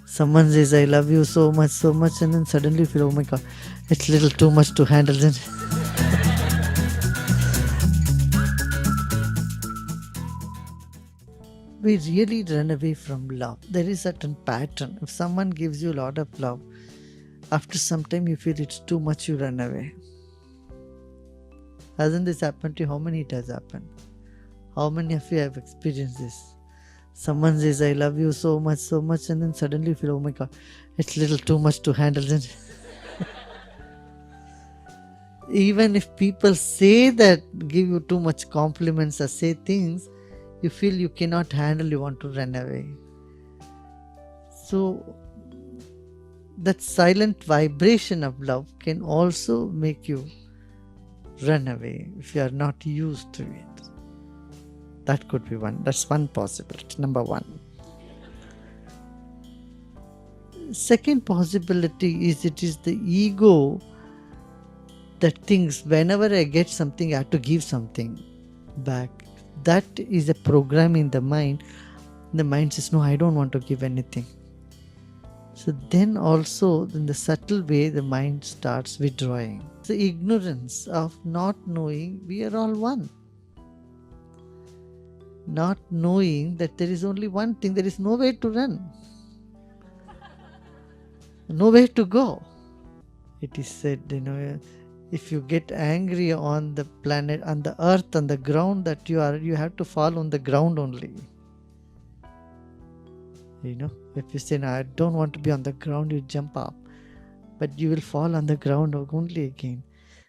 Someone says, I love you so much, and then suddenly you feel, oh my god, it's a little too much to handle. Then we really run away from love. There is a certain pattern. If someone gives you a lot of love, after some time you feel it's too much, you run away. Hasn't this happened to you? How many it has happened? How many of you have experienced this? Someone says, I love you so much, and then suddenly you feel, oh my god, it's a little too much to handle. Then even if people say that, give you too much compliments or say things, you feel you cannot handle, you want to run away. So that silent vibration of love can also make you run away if you are not used to it. That could be one. That's one possibility. Number one. Second possibility is it is the ego that thinks whenever I get something, I have to give something back. That is a program in the mind. The mind says, no, I don't want to give anything. So then also, in the subtle way, the mind starts withdrawing. The ignorance of not knowing we are all one. Not knowing that there is only one thing, there is no way to run, no way to go. It is said, if you get angry on the planet, on the earth, on the ground that you are, you have to fall on the ground only. If you say, no, I don't want to be on the ground, you jump up, but you will fall on the ground only again.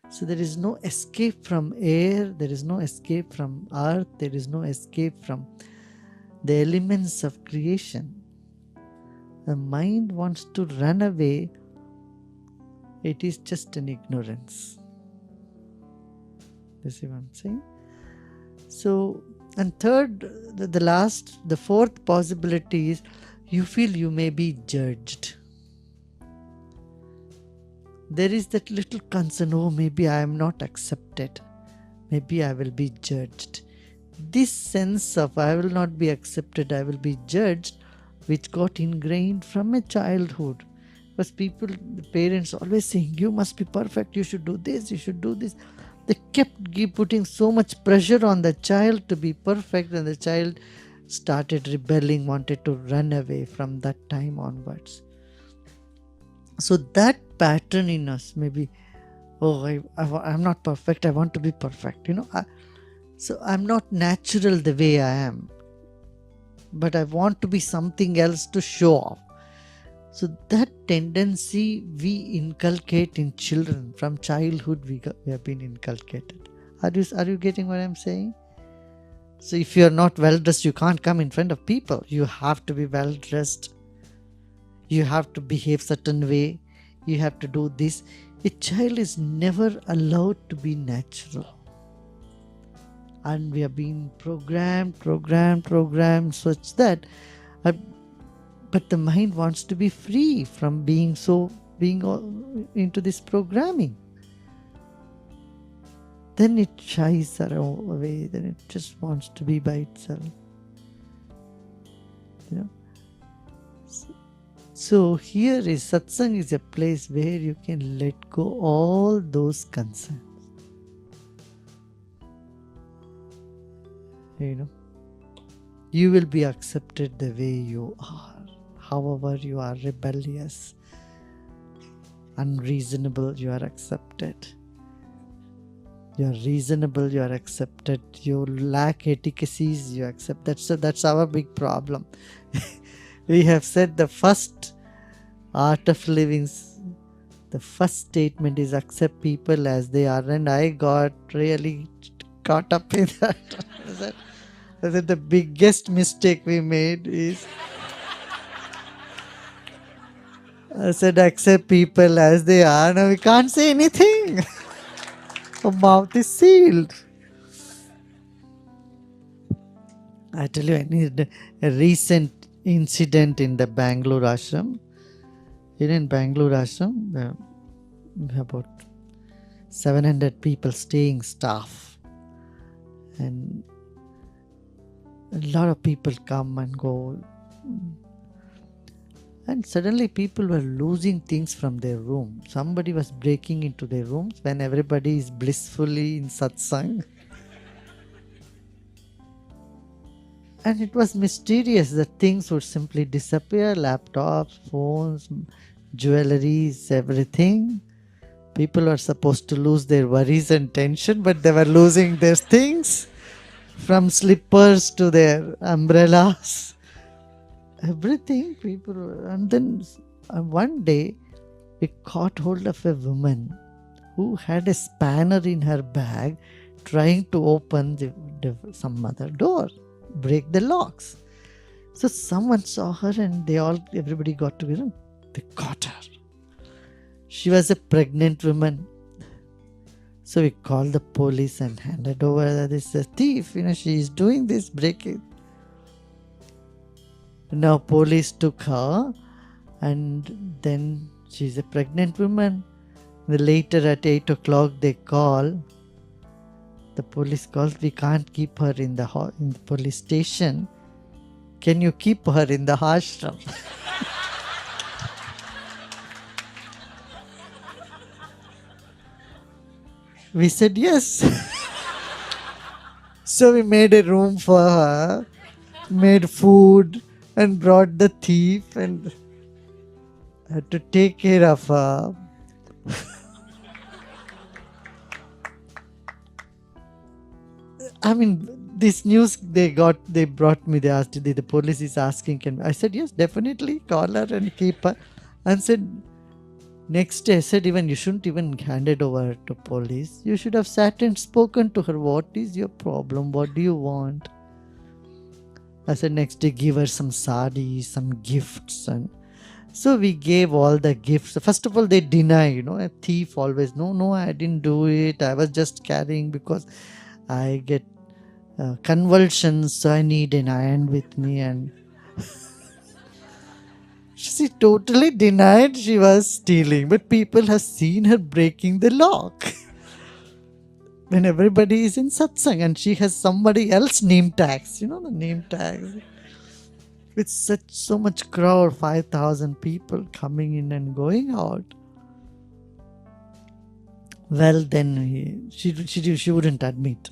So there is no escape from air, there is no escape from earth, there is no escape from the elements of creation. The mind wants to run away. It is just an ignorance. You see what I'm saying? So, and third, the fourth possibility is you feel you may be judged. There is that little concern, oh, maybe I am not accepted. Maybe I will be judged. This sense of I will not be accepted, I will be judged, which got ingrained from a childhood. Because the parents always saying, you must be perfect, you should do this, you should do this. They kept putting so much pressure on the child to be perfect, and the child started rebelling, wanted to run away from that time onwards. So that pattern in us, maybe, I'm not perfect, I want to be perfect. So I'm not natural the way I am, but I want to be something else to show off. So that tendency we inculcate in children. From childhood we have been inculcated. Are you getting what I'm saying? So if you're not well dressed, you can't come in front of people. You have to be well dressed. You have to behave certain way. You have to do this. A child is never allowed to be natural. And we are being programmed such that but the mind wants to be free from being into this programming. Then it shies away, then it just wants to be by itself. So here is satsang is a place where you can let go all those concerns. You will be accepted the way you are. However you are rebellious, unreasonable, you are accepted. You are reasonable, you are accepted. You lack efficacies, you accept. That's our big problem. We have said the first art of living, the first statement is accept people as they are, and I got really caught up in that. That the biggest mistake we made is I said accept people as they are. Now we can't say anything. Our mouth is sealed. I tell you, I need a recent incident in the Bangalore ashram. In Bangalore ashram, about 700 people staying staff. And a lot of people come and go. And suddenly people were losing things from their room. Somebody was breaking into their rooms when everybody is blissfully in satsang. And it was mysterious that things would simply disappear, laptops, phones, jewelries, everything. People were supposed to lose their worries and tension, but they were losing their things, from slippers to their umbrellas. Everything people were. And then one day we caught hold of a woman who had a spanner in her bag trying to open some other door, break the locks. So someone saw her and everybody got together. They caught her. She was a pregnant woman. So we called the police and handed over this thief. She is doing this breaking. Now police took her, and then she's a pregnant woman. Later at 8 o'clock they call. The police calls, we can't keep her in the police station. Can you keep her in the ashram? We said yes. So we made a room for her, made food, and brought the thief and had to take care of her. I mean, this news they brought me, they asked, the police is asking, I said, yes, definitely, call her and keep her. And said, next day I said, even you shouldn't even hand it over to police. You should have sat and spoken to her. What is your problem? What do you want? I said, next day give her some sari, some gifts. And so we gave all the gifts. First of all, they deny, a thief always, no, I didn't do it. I was just carrying because I get convulsions, so I need an iron with me. And she totally denied she was stealing, but people have seen her breaking the lock when everybody is in satsang, and she has somebody else name tags, the name tags, with so much crowd, 5,000 people coming in and going out. Well, then she wouldn't admit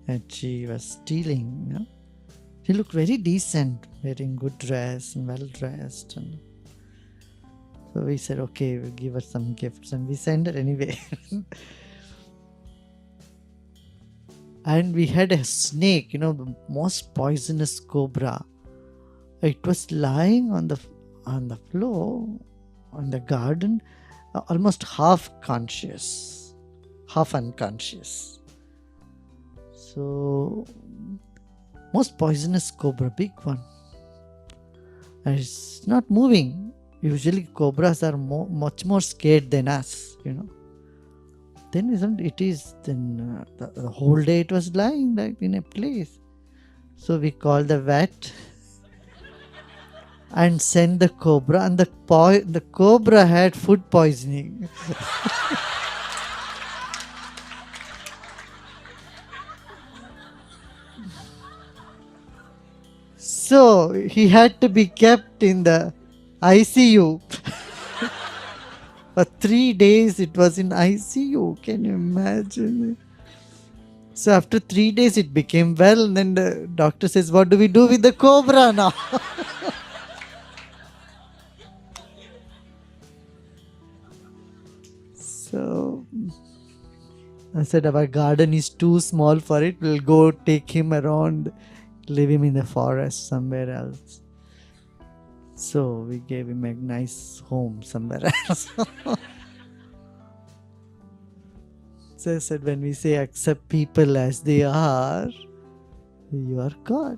that she was stealing. She looked very decent, wearing good dress and well dressed. And so we said, okay, we'll give her some gifts, and we sent her anyway. And we had a snake, the most poisonous cobra. It was lying on the floor, on the garden, almost half conscious, half unconscious. So, most poisonous cobra, big one. And it's not moving. Usually cobras are much more scared than us, Then the whole day it was lying like in a place. So we called the vet and sent the cobra, and the cobra had food poisoning. So he had to be kept in the ICU. For 3 days it was in ICU. Can you imagine? So after 3 days it became well, and then the doctor says, what do we do with the cobra now? So I said, our garden is too small for it. We'll go take him around, leave him in the forest somewhere else. So we gave him a nice home somewhere else. So I said, when we say accept people as they are, you are God.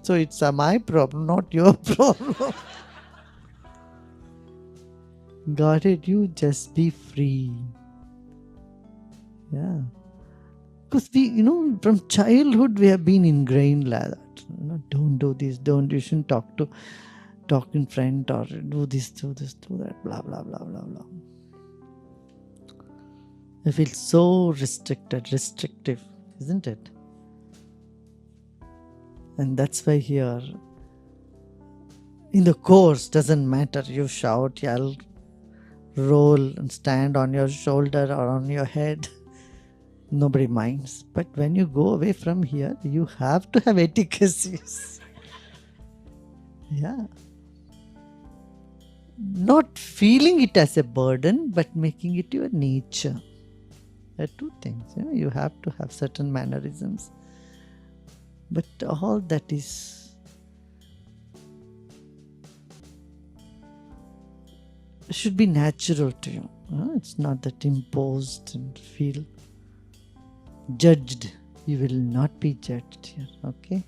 So it's my problem, not your problem. Got it? You just be free. Yeah. Because we, from childhood we have been ingrained like that. Don't do this, you shouldn't talk in front, or do this, do that, blah, blah, blah, blah, blah. I feel so restrictive, isn't it? And that's why here, In the course, doesn't matter. You shout, yell, roll, and stand on your shoulder or on your head. Nobody minds. But when you go away from here, you have to have etiquettes. Yeah. Not feeling it as a burden, but making it your nature. There are two things. You have to have certain mannerisms. But all that should be natural to you. It's not that imposed and feel judged. You will not be judged here. Okay?